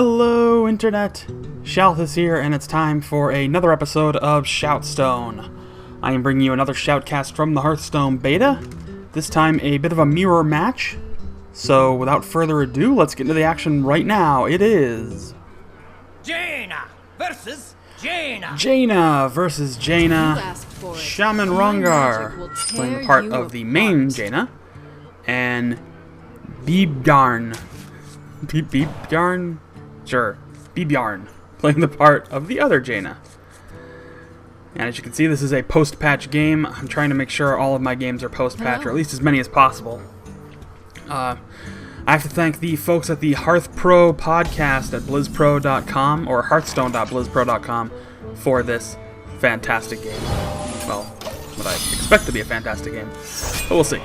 Hello Internet! Shouth is here, and it's time for another episode of ShoutStone. I am bringing you another Shoutcast from the Hearthstone beta, this time a bit of a mirror match. So without further ado, let's get into the action right now. It is... Jaina versus Jaina! Jaina versus Jaina. ShamanRongar playing the part of the main Jaina. And bbjarn. bbjarn? Sure. bbjarn playing the part of the other Jaina. And as you can see, this is a post-patch game. I'm trying to make sure all of my games are post-patch, or at least as many as possible. I have to thank the folks at the Hearth Pro podcast at blizzpro.com, or hearthstone.blizzpro.com, for this fantastic game. Well, what I expect to be a fantastic game, but we'll see.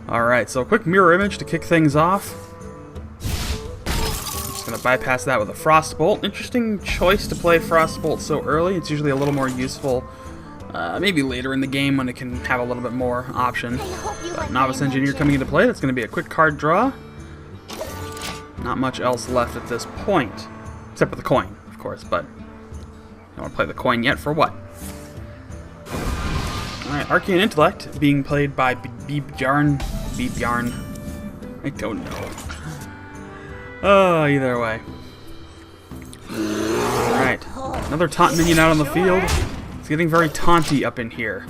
Alright, so a quick mirror image to kick things off. Just going to bypass that with a Frostbolt. Interesting choice to play Frostbolt so early. It's usually a little more useful maybe later in the game when it can have a little bit more option. But Novice Engineer coming into play, that's going to be a quick card draw. Not much else left at this point. Except for the coin, of course, but I don't want to play the coin yet. For what? Alright, Arcane Intellect being played by bbjarn. bbjarn. I don't know. Oh, either way. Alright, another taunt minion out on the field. It's getting very taunty up in here.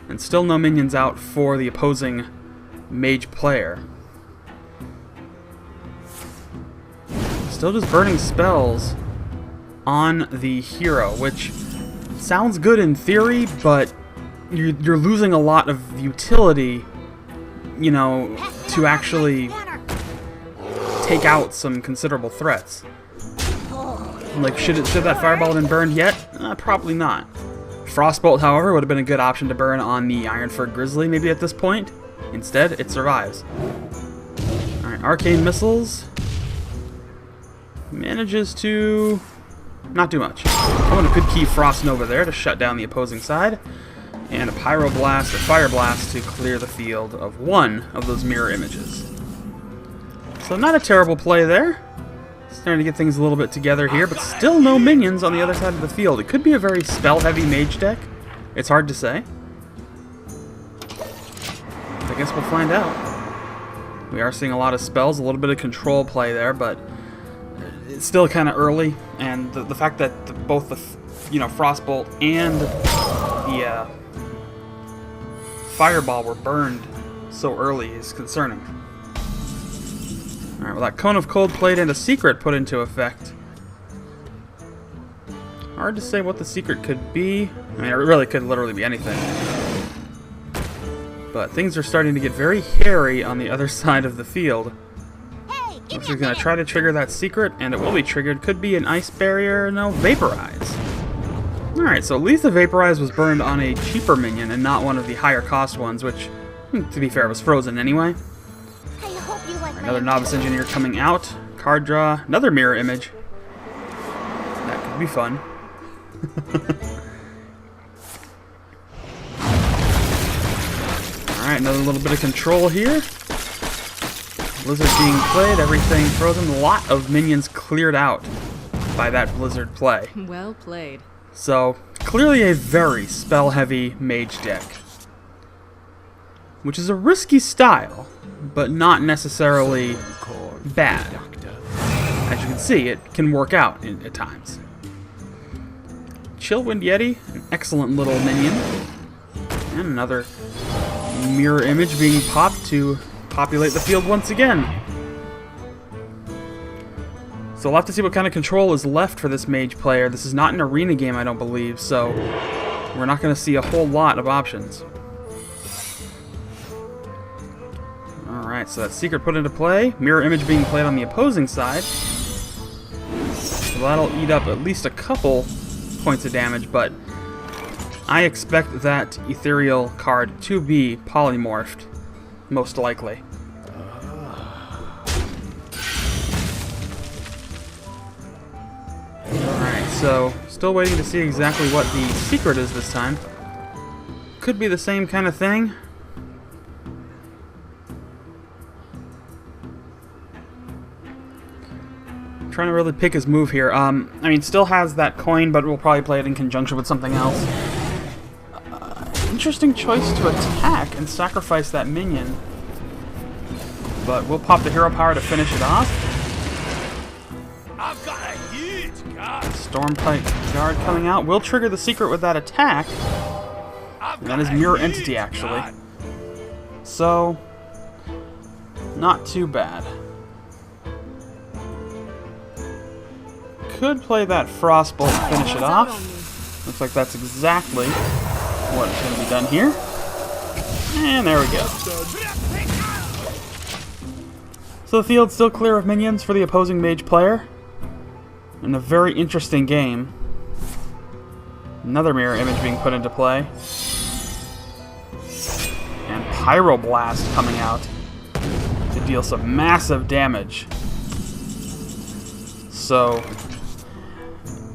And still no minions out for the opposing Mage player. Still just burning spells on the hero, which sounds good in theory, but you're losing a lot of utility, you know, to actually take out some considerable threats. Like, should that fireball have been burned yet? Probably not. Frostbolt, however, would have been a good option to burn on the Ironfur Grizzly maybe at this point. Instead, it survives. Alright, Arcane Missiles manages to not do much. Oh, and a good key Frost Nova there to shut down the opposing side. And a Pyroblast or Fire Blast to clear the field of one of those mirror images. So not a terrible play there. Starting to get things a little bit together here, but still no minions on the other side of the field. It could be a very spell-heavy mage deck. It's hard to say. I guess we'll find out. We are seeing a lot of spells, a little bit of control play there, but it's still kind of early. And the fact that both the Frostbolt and the Fireball were burned so early is concerning. Alright, well, that Cone of Cold played and a secret put into effect. Hard to say what the secret could be. I mean, it really could literally be anything. But things are starting to get very hairy on the other side of the field. Looks like he's going to try to trigger that secret, and it will be triggered. Could be an Ice Barrier, no, Vaporize. Alright, so at least the Vaporize was burned on a cheaper minion and not one of the higher cost ones, which, to be fair, was frozen anyway. Another Novice Engineer coming out. Card draw. Another mirror image. That could be fun. Alright, another little bit of control here. Blizzard being played, everything frozen. A lot of minions cleared out by that Blizzard play. Well played. So, clearly a very spell-heavy mage deck. Which is a risky style, but not necessarily bad. As you can see, it can work out at times. Chillwind Yeti, an excellent little minion. And another mirror image being popped to populate the field once again. So we'll have to see what kind of control is left for this mage player. This is not an arena game, I don't believe, so we're not going to see a whole lot of options. Alright, so that secret put into play. Mirror image being played on the opposing side. So that'll eat up at least a couple points of damage, but I expect that ethereal card to be polymorphed, most likely. Alright, so still waiting to see exactly what the secret is this time. Could be the same kind of thing. trying to really pick his move here. I mean, still has that coin, but we'll probably play it in conjunction with something else. Interesting choice to attack and sacrifice that minion. But we'll pop the hero power to finish it off. I've got a huge card. Stormpike Guard coming out. We'll trigger the secret with that attack. And that is Mirror Entity, actually. So, not too bad. Could play that Frostbolt to finish it off. Looks like that's exactly what is going to be done here. And there we go. So the field's still clear of minions for the opposing mage player. In a very interesting game. Another mirror image being put into play. And Pyroblast coming out to deal some massive damage. So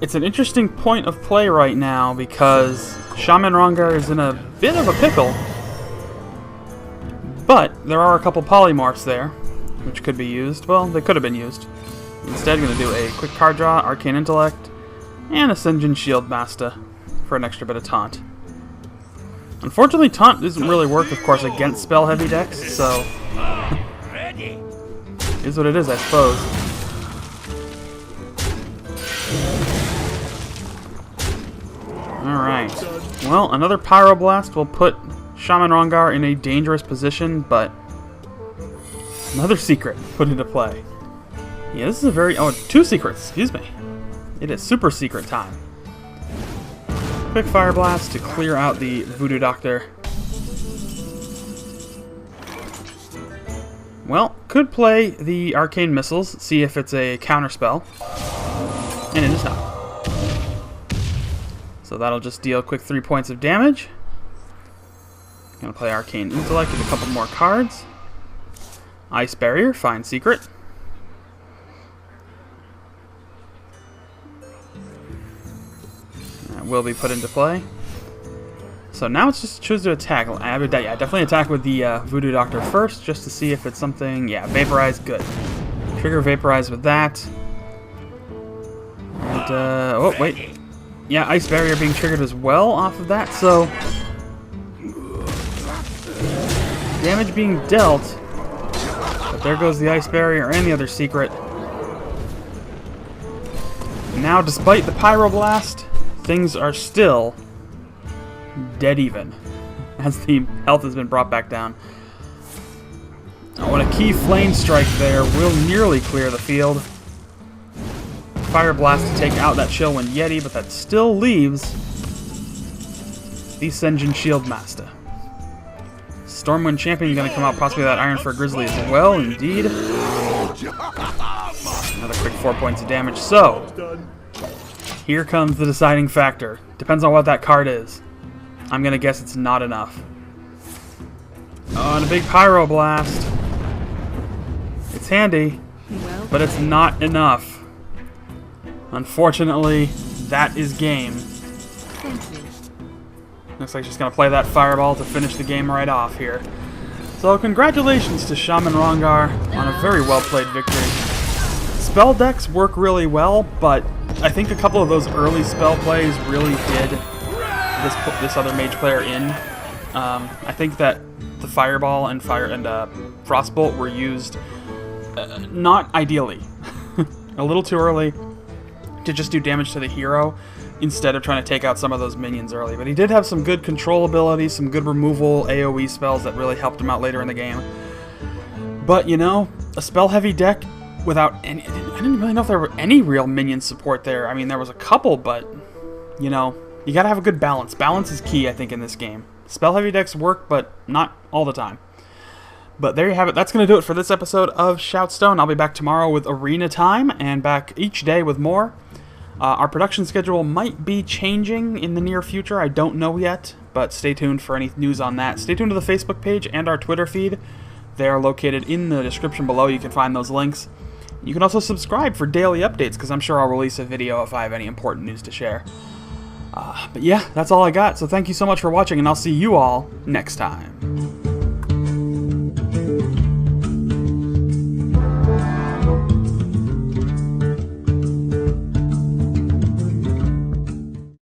it's an interesting point of play right now because ShamanRongar is in a bit of a pickle. But there are a couple polymorphs there, which could be used. Well, they could have been used. Instead, going to do a quick card draw, Arcane Intellect, and Ascension Shield Master for an extra bit of taunt. Unfortunately, taunt doesn't really work, of course, against spell-heavy decks, so is what it is, I suppose. Alright. Well, another Pyroblast will put ShamanRongar in a dangerous position, but another secret put into play. Yeah, this is a very... Oh, two secrets, excuse me. It is super secret time. Quick Fire Blast to clear out the Voodoo Doctor. Well, could play the Arcane Missiles, see if it's a counterspell. And it is not. So that'll just deal a quick 3 points of damage. Gonna play Arcane Intellect with a couple more cards. Ice Barrier, fine secret. That will be put into play. So now it's just choose to attack. I would definitely attack with the Voodoo Doctor first, just to see if it's something. Yeah, Vaporize, good. Trigger Vaporize with that. And, oh, wait. Yeah, Ice Barrier being triggered as well off of that, so damage being dealt. But there goes the Ice Barrier and the other secret. Now, despite the Pyroblast, things are still dead even, as the health has been brought back down. Oh, and a key Flame Strike there will nearly clear the field. Fire Blast to take out that Chillwind Yeti, but that still leaves the Ascension Shield Master. Stormwind Champion going to come out possibly with that Iron for Grizzly as well, indeed. Another quick 4 points of damage. So, here comes the deciding factor. Depends on what that card is. I'm going to guess it's not enough. Oh, and a big Pyroblast. It's handy, but it's not enough. Unfortunately, that is game. Looks like she's going to play that Fireball to finish the game right off here. So congratulations to ShamanRongar on a very well-played victory. Spell decks work really well, but I think a couple of those early spell plays really did this other mage player in. I think that the Fireball and Frostbolt were used not ideally. A little too early to just do damage to the hero instead of trying to take out some of those minions early. But he did have some good control abilities, some good removal AoE spells that really helped him out later in the game. But, you know, a spell-heavy deck without any... I didn't really know if there were any real minion support there. I mean, there was a couple, but, you know, you gotta have a good balance. Balance is key, I think, in this game. Spell-heavy decks work, but not all the time. But there you have it. That's going to do it for this episode of ShoutStone. I'll be back tomorrow with Arena Time and back each day with more. Our production schedule might be changing in the near future. I don't know yet, but stay tuned for any news on that. Stay tuned to the Facebook page and our Twitter feed. They are located in the description below. You can find those links. You can also subscribe for daily updates, because I'm sure I'll release a video if I have any important news to share. But yeah, that's all I got. So thank you so much for watching, and I'll see you all next time.